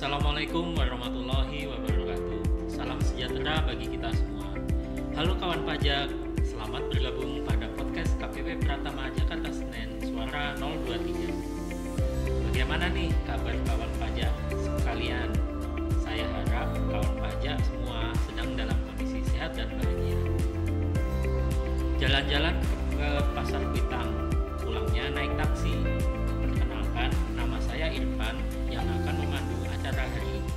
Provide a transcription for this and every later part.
Assalamualaikum warahmatullahi wabarakatuh. Salam sejahtera bagi kita semua. Halo kawan pajak, selamat bergabung pada podcast KPP Pratama Jakarta Senen Suara 023. Bagaimana nih kabar kawan pajak sekalian? Saya harap kawan pajak semua sedang dalam kondisi sehat dan bahagia. Jalan-jalan ke Pasar Kuitang, pulangnya naik taksi. Perkenalkan, nama saya Irfan yang akan memandu acara hari ini.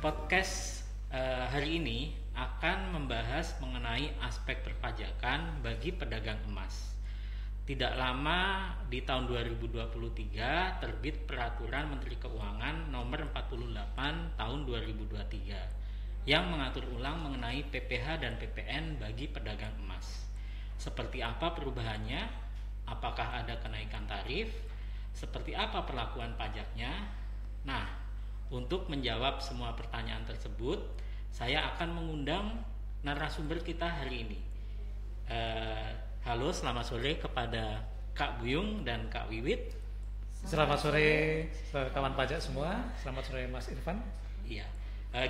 Podcast hari ini akan membahas mengenai aspek perpajakan bagi pedagang emas. Tidak lama di tahun 2023 terbit Peraturan Menteri Keuangan Nomor 48 Tahun 2023 yang mengatur ulang mengenai PPh dan PPN bagi pedagang emas. Seperti apa perubahannya? Apakah ada kenaikan tarif? Seperti apa perlakuan pajaknya? Nah, untuk menjawab semua pertanyaan tersebut, saya akan mengundang narasumber kita hari ini. Halo, selamat sore kepada Kak Buyung dan Kak Wiwit. Selamat sore kawan pajak semua. Selamat sore Mas Irfan. Iya.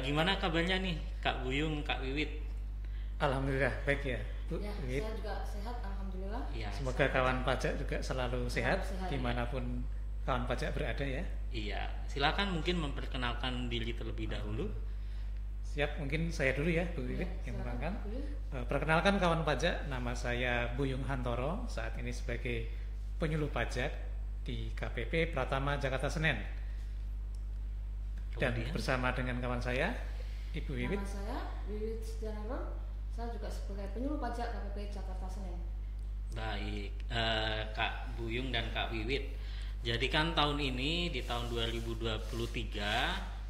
Gimana kabarnya nih Kak Buyung, Kak Wiwit? Alhamdulillah baik ya, Bu. Ya, saya juga sehat, alhamdulillah. Iya. Semoga kawan pajak juga selalu sehat dimanapun kawan pajak berada ya. Iya. Silakan mungkin memperkenalkan diri terlebih dahulu. Siap, mungkin saya dulu ya Bu Wiwit yang menerangkan. Perkenalkan kawan pajak, nama saya Buyung Hantoro, saat ini sebagai penyuluh pajak di KPP Pratama Jakarta Senen. Dan Kemudian? bersama dengan kawan saya Ibu Wiwit. Nama saya Wiwit Setiawan. Saya juga sebagai penyuluh pajak KPP Jakarta Senen. Baik, Kak Buyung dan Kak Wiwit. Jadi kan tahun ini di tahun 2023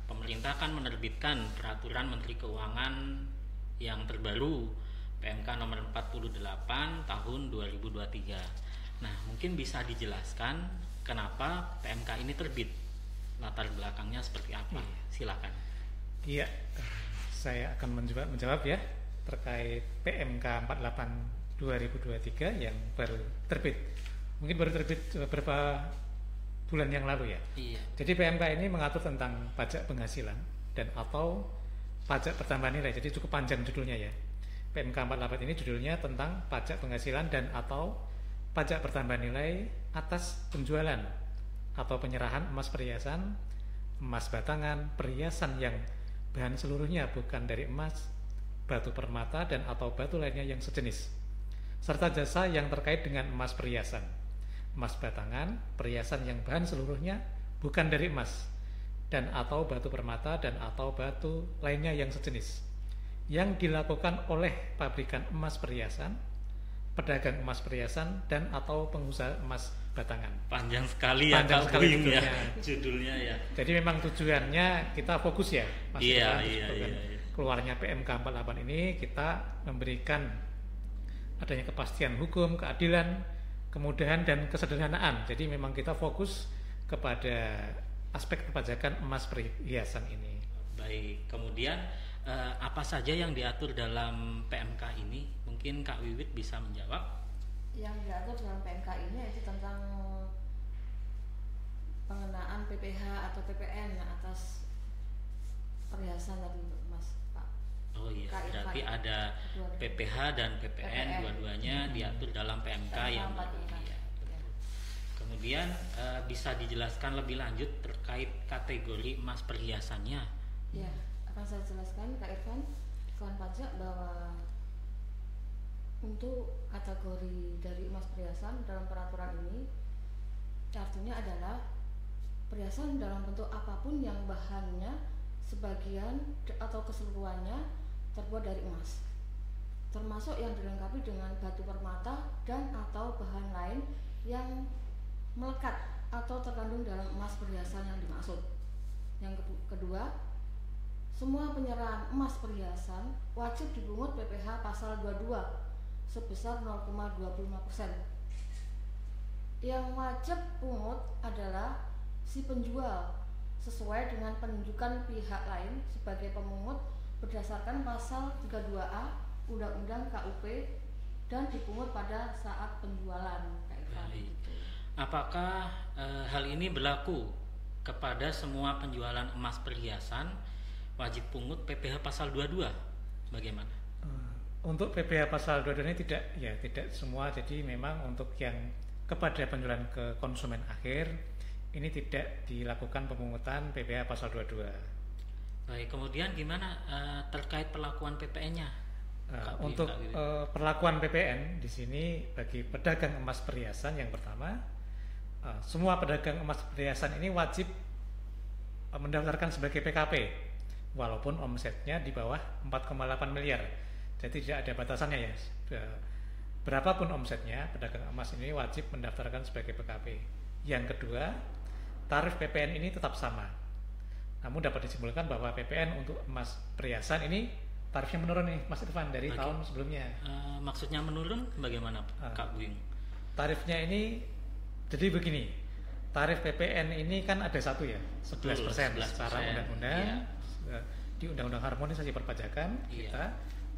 pemerintah akan menerbitkan Peraturan Menteri Keuangan yang terbaru PMK nomor 48 tahun 2023. Nah, mungkin bisa dijelaskan kenapa PMK ini terbit? Latar belakangnya seperti apa? Silakan. Iya, saya akan menjawab ya terkait PMK 48 2023 yang baru terbit. Mungkin baru terbit beberapa bulan yang lalu ya. Iya. Jadi PMK ini mengatur tentang pajak penghasilan dan atau pajak pertambahan nilai. Jadi cukup panjang judulnya ya. PMK 48 ini judulnya tentang pajak penghasilan dan atau pajak pertambahan nilai atas penjualan atau penyerahan emas perhiasan, emas batangan, perhiasan yang bahan seluruhnya bukan dari emas, batu permata dan atau batu lainnya yang sejenis, serta jasa yang terkait dengan emas perhiasan, emas batangan, perhiasan yang bahan seluruhnya bukan dari emas dan atau batu permata dan atau batu lainnya yang sejenis, yang dilakukan oleh pabrikan emas perhiasan, pedagang emas perhiasan dan atau pengusaha emas batangan. Panjang sekali ya Panjang Kak sekali Buyung ya judulnya. judulnya ya. Jadi memang tujuannya kita fokus ya, Mas Iya, Irfan, iya, dengan iya. keluarnya PMK 48 ini kita memberikan adanya kepastian hukum, keadilan, kemudahan dan kesederhanaan. Jadi memang kita fokus kepada aspek perpajakan emas perhiasan ini. Baik, kemudian apa saja yang diatur dalam PMK ini? Mungkin Kak Wiwit bisa menjawab. Yang diatur dalam PMK ini yaitu tentang pengenaan PPh atau PPN atas perhiasan tadi Mas Pak. Oh iya, Kak berarti Irfan. ada Dua-duanya. PPh dan PPN, PPN. dua-duanya diatur dalam PMK yang Sama baru. Pak. Iya, betul. Kemudian bisa dijelaskan lebih lanjut terkait kategori emas perhiasannya. Ya, akan saya jelaskan Kak Irfan, kawan pajak, bahwa untuk kategori dari emas perhiasan dalam peraturan ini artinya adalah perhiasan dalam bentuk apapun yang bahannya sebagian atau keseluruhannya terbuat dari emas, termasuk yang dilengkapi dengan batu permata dan atau bahan lain yang melekat atau terkandung dalam emas perhiasan yang dimaksud. Yang kedua, semua penyerahan emas perhiasan wajib dipungut PPh pasal 22 sebesar 0,25%. Yang wajib pungut adalah si penjual sesuai dengan penunjukan pihak lain sebagai pemungut berdasarkan pasal 32A Undang-Undang KUP dan dipungut pada saat penjualan. Baik. Apakah hal ini berlaku kepada semua penjualan emas perhiasan wajib pungut PPh pasal 22. Bagaimana? Untuk PPh pasal 22 ini tidak semua. Jadi memang untuk yang kepada penjualan ke konsumen akhir ini tidak dilakukan pemungutan PPh pasal 22. Baik, kemudian gimana terkait perlakuan PPN-nya? Untuk perlakuan PPN di sini bagi pedagang emas perhiasan yang pertama, semua pedagang emas perhiasan ini wajib mendaftarkan sebagai PKP walaupun omsetnya di bawah 4,8 miliar. Jadi tidak ada batasannya ya. Berapapun omsetnya, pedagang emas ini wajib mendaftarkan sebagai PKP. Yang kedua, tarif PPN ini tetap sama. Namun dapat disimpulkan bahwa PPN untuk emas perhiasan ini tarifnya menurun nih Mas Irfan dari tahun sebelumnya. Maksudnya menurun bagaimana Kak Buyung? Tarifnya ini jadi begini. Tarif PPN ini kan ada satu ya, 11% secara undang-undang. Iya. Di Undang-Undang Harmonisasi Perpajakan kita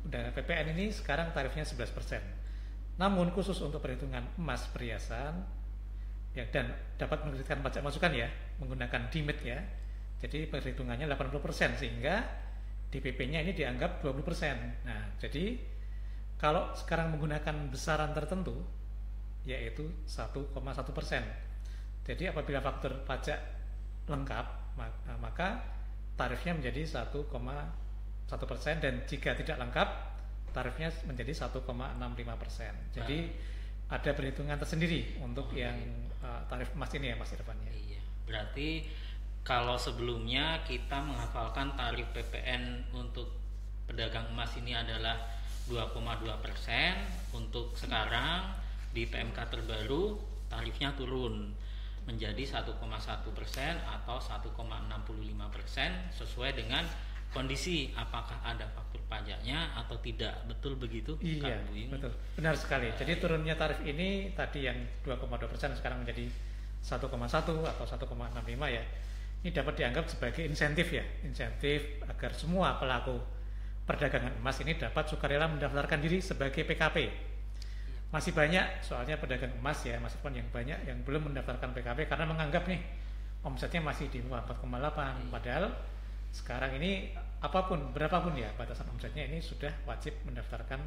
PPN ini sekarang tarifnya 11%. Namun khusus untuk perhitungan emas perhiasan ya, dan dapat mengkreditkan pajak masukan ya menggunakan DIMIT ya. Jadi perhitungannya 80% sehingga DPP-nya ini dianggap 20%. Nah, jadi kalau sekarang menggunakan besaran tertentu yaitu 1,1%. Jadi apabila faktur pajak lengkap maka tarifnya menjadi 1,1% dan jika tidak lengkap tarifnya menjadi 1,65%. Jadi ada perhitungan tersendiri untuk yang tarif emas ini ya Mas Irfan ya. Iya. Berarti kalau sebelumnya kita menghafalkan tarif PPN untuk pedagang emas ini adalah 2,2%, untuk sekarang di PMK terbaru tarifnya turun menjadi 1,1% atau 1,65% sesuai dengan kondisi apakah ada faktur pajaknya atau tidak. Betul begitu? Iya, betul. Benar sekali. Jadi turunnya tarif ini tadi yang 2,2% sekarang menjadi 1,1 atau 1,65 ya. Ini dapat dianggap sebagai insentif ya, insentif agar semua pelaku perdagangan emas ini dapat sukarela mendaftarkan diri sebagai PKP. Masih banyak soalnya pedagang emas ya Mas Irfan yang banyak yang belum mendaftarkan PKP karena menganggap nih omsetnya masih di bawah 4,8, padahal sekarang ini berapapun ya batasan omsetnya ini sudah wajib mendaftarkan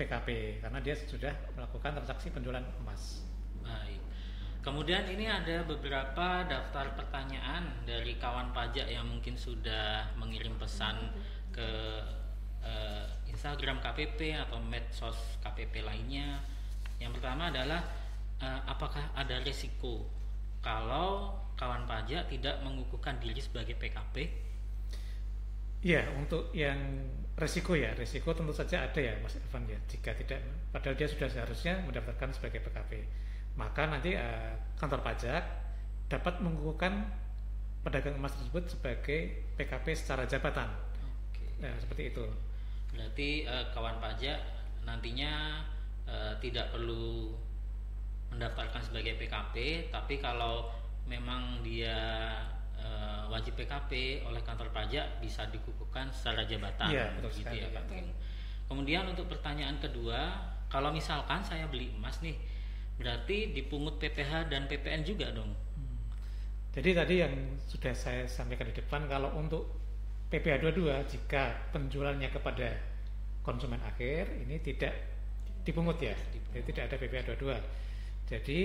PKP karena dia sudah melakukan transaksi penjualan emas. Baik. Kemudian ini ada beberapa daftar pertanyaan dari kawan pajak yang mungkin sudah mengirim pesan ke Instagram KPP atau medsos KPP lainnya. Yang pertama adalah apakah ada risiko kalau kawan pajak tidak mengukuhkan diri sebagai PKP? Ya, untuk yang risiko tentu saja ada ya Mas Irfan ya. Jika tidak, padahal dia sudah seharusnya mendaftarkan sebagai PKP, maka nanti kantor pajak dapat mengukuhkan pedagang emas tersebut sebagai PKP secara jabatan. Nah, seperti itu. Berarti kawan pajak nantinya tidak perlu mendaftarkan sebagai PKP, tapi kalau memang dia wajib PKP oleh kantor pajak bisa dikukuhkan secara jabatan. Iya, betul gitu sekali, ya Pak. Kemudian untuk pertanyaan kedua, kalau misalkan saya beli emas nih, berarti dipungut PPh dan PPN juga dong? Jadi tadi yang sudah saya sampaikan di depan, kalau untuk PPh 22 jika penjualannya kepada konsumen akhir ini tidak dipungut ya, jadi tidak ada PPh 22. Jadi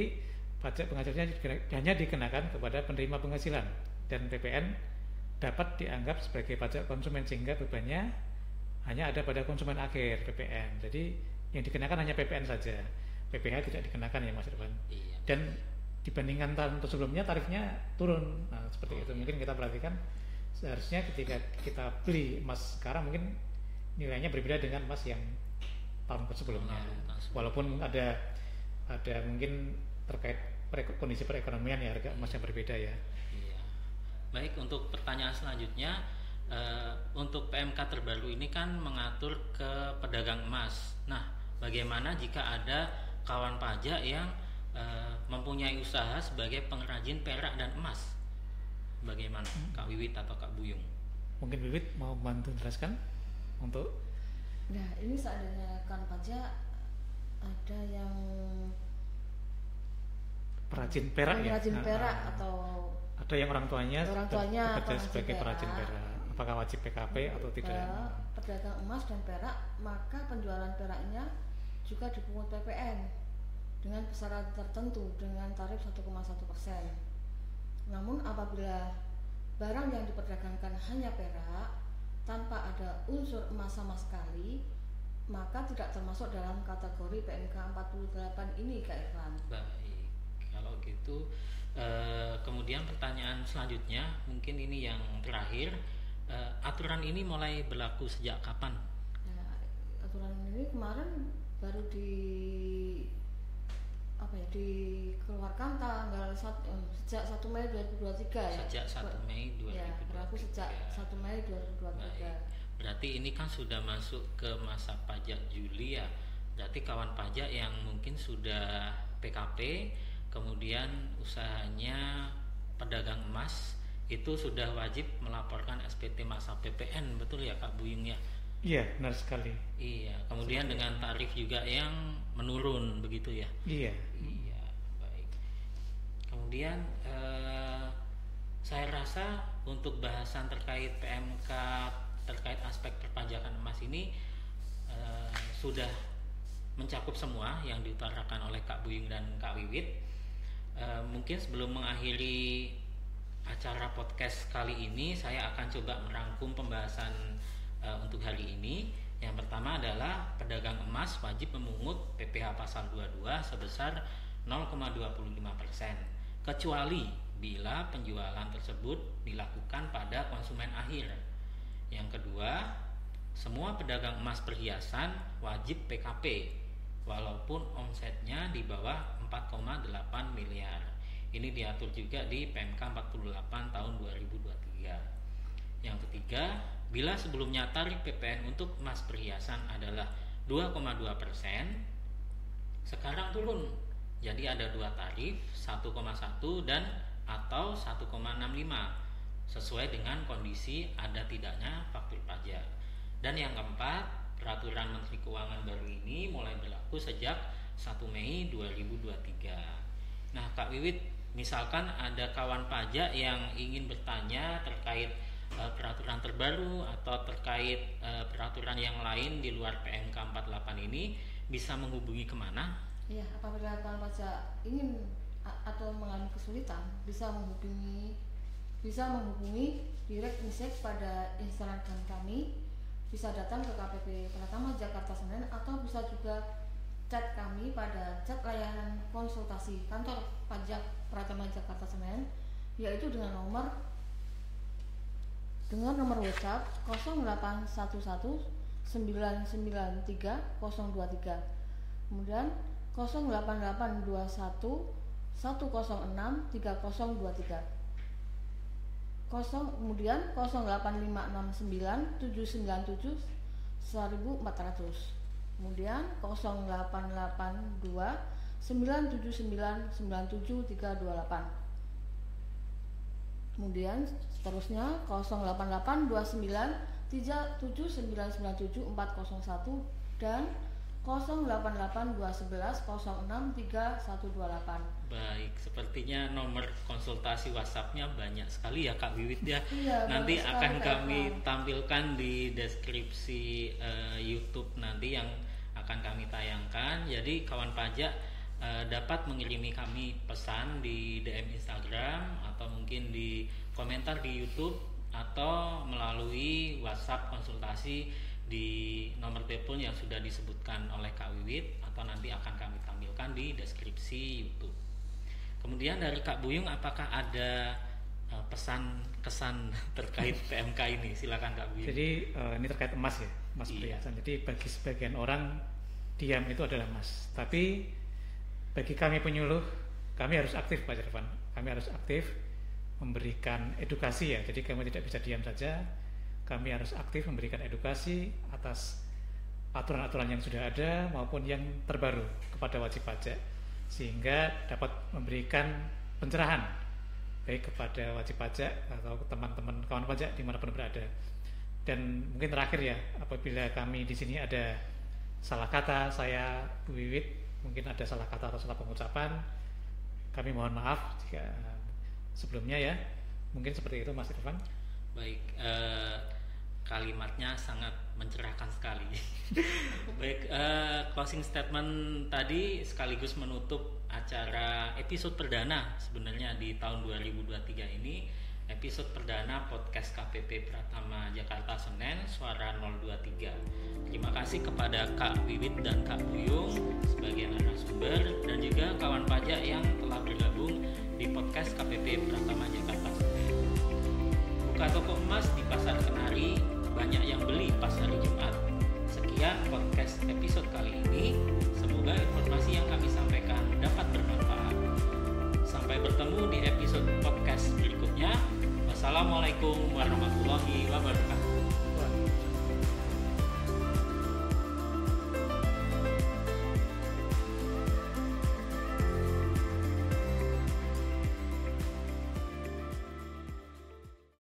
pajak penghasilannya hanya dikenakan kepada penerima penghasilan dan PPN dapat dianggap sebagai pajak konsumen sehingga bebannya hanya ada pada konsumen akhir PPN. Jadi yang dikenakan hanya PPN saja, PPh tidak dikenakan ya Mas Irfan. Iya. Dan dibandingkan tahun sebelumnya tarifnya turun. Nah, seperti itu mungkin kita perhatikan. Seharusnya ketika kita beli emas sekarang mungkin nilainya berbeda dengan emas yang tahun sebelumnya. Walaupun ada mungkin terkait kondisi perekonomian ya harga emas yang berbeda ya. Iya. Baik, untuk pertanyaan selanjutnya, untuk PMK terbaru ini kan mengatur ke pedagang emas. Nah, bagaimana jika ada kawan pajak yang mempunyai usaha sebagai pengrajin perak dan emas? Bagaimana Kak Wiwit atau Kak Buyung? Mungkin Wiwit mau bantu jelaskan untuk. Nah, ini seandainya kan pajak ada yang perajin perak ya. Perajin perak atau ada ada yang orang tuanya bekerja perajin sebagai perajin perak. Apakah wajib PKP atau tidak? Pedagang emas dan perak, maka penjualan peraknya juga dipungut PPN dengan besaran tertentu dengan tarif 1,1%. Namun apabila barang yang diperdagangkan hanya perak tanpa ada unsur emas sama sekali, maka tidak termasuk dalam kategori PMK 48 ini, Kak Irfan. Baik, kalau gitu kemudian pertanyaan selanjutnya, mungkin ini yang terakhir, aturan ini mulai berlaku sejak kapan? Ya, aturan ini kemarin baru dikeluarkan sejak 1 Mei 2023 ya. Sejak 1 Mei 2023. Ya, berlaku sejak 1 Mei 2023. Baik. Berarti ini kan sudah masuk ke masa pajak Juli ya. Berarti kawan pajak yang mungkin sudah PKP, kemudian usahanya pedagang emas, itu sudah wajib melaporkan SPT masa PPN, betul ya Kak Buyung ya? Iya, benar sekali. Iya, kemudian dengan tarif juga yang menurun begitu ya? Iya. Iya, baik. Kemudian saya rasa untuk bahasan terkait PMK terkait aspek perpajakan emas ini sudah mencakup semua yang diutarakan oleh Kak Buyung dan Kak Wiwit. Mungkin sebelum mengakhiri acara podcast kali ini, saya akan coba merangkum pembahasan untuk hari ini. Yang pertama adalah pedagang emas wajib memungut PPh pasal 22 sebesar 0,25%, kecuali bila penjualan tersebut dilakukan pada konsumen akhir. Yang kedua, semua pedagang emas perhiasan wajib PKP walaupun omsetnya di bawah 4,8 miliar. Ini diatur juga di PMK 48 tahun 2023. Yang ketiga, bila sebelumnya tarif PPN untuk emas perhiasan adalah 2,2%, sekarang turun. Jadi ada dua tarif, 1,1 dan atau 1,65 sesuai dengan kondisi ada tidaknya faktur pajak. Dan yang keempat, peraturan Menteri Keuangan baru ini mulai berlaku sejak 1 Mei 2023. Nah, Kak Wiwit, misalkan ada kawan pajak yang ingin bertanya terkait peraturan terbaru atau terkait peraturan yang lain di luar PMK 48 ini, bisa menghubungi kemana? Iya, apabila kawan pajak ingin atau mengalami kesulitan, bisa menghubungi direct message pada Instagram kami, bisa datang ke KPP Pratama Jakarta Senen, atau bisa juga chat kami pada chat layanan konsultasi kantor pajak Pratama Jakarta Senen, yaitu dengan nomor WhatsApp 0811 993 023, kemudian 08821 106 3023, kemudian 08569 797 1400, kemudian 0882 979 97328, kemudian seterusnya 08829 37997 401 dan 088211 063128. Baik, sepertinya nomor konsultasi WhatsApp-nya banyak sekali ya Kak Wiwit ya. Iya, nanti akan sekali, kami tampilkan di deskripsi YouTube nanti yang akan kami tayangkan. Jadi kawan pajak dapat mengirimi kami pesan di DM Instagram atau mungkin di komentar di YouTube atau melalui WhatsApp konsultasi di nomor telepon yang sudah disebutkan oleh Kak Wiwit, atau nanti akan kami tampilkan di deskripsi YouTube. Kemudian dari Kak Buyung, apakah ada pesan kesan terkait PMK ini? Silakan Kak Buyung. Jadi ini terkait emas ya, emas perhiasan. Jadi bagi sebagian orang diam itu adalah emas. Tapi bagi kami penyuluh, kami harus aktif Pak Jervan. Kami harus aktif memberikan edukasi ya. Jadi kami tidak bisa diam saja. Kami harus aktif memberikan edukasi atas aturan-aturan yang sudah ada maupun yang terbaru kepada wajib pajak, sehingga dapat memberikan pencerahan baik kepada wajib pajak atau teman-teman kawan pajak dimanapun berada. Dan mungkin terakhir ya, apabila kami di sini ada salah kata, saya Bu Wiwit mungkin ada salah kata atau salah pengucapan, kami mohon maaf jika sebelumnya ya. Mungkin seperti itu Mas Irfan. Baik, kalimatnya sangat mencerahkan sekali. Baik, closing statement tadi sekaligus menutup acara episode perdana sebenarnya di tahun 2023 ini, episode perdana podcast KPP Pratama Jakarta Senen Suara 023. Terima kasih kepada Kak Wiwit dan Kak Buyung sebagai narasumber dan juga kawan pajak yang telah bergabung di podcast KPP Pratama Jakarta Senen. Buka toko emas di Pasar Kenari, banyak yang beli pas hari Jumat. Sekian podcast episode kali ini.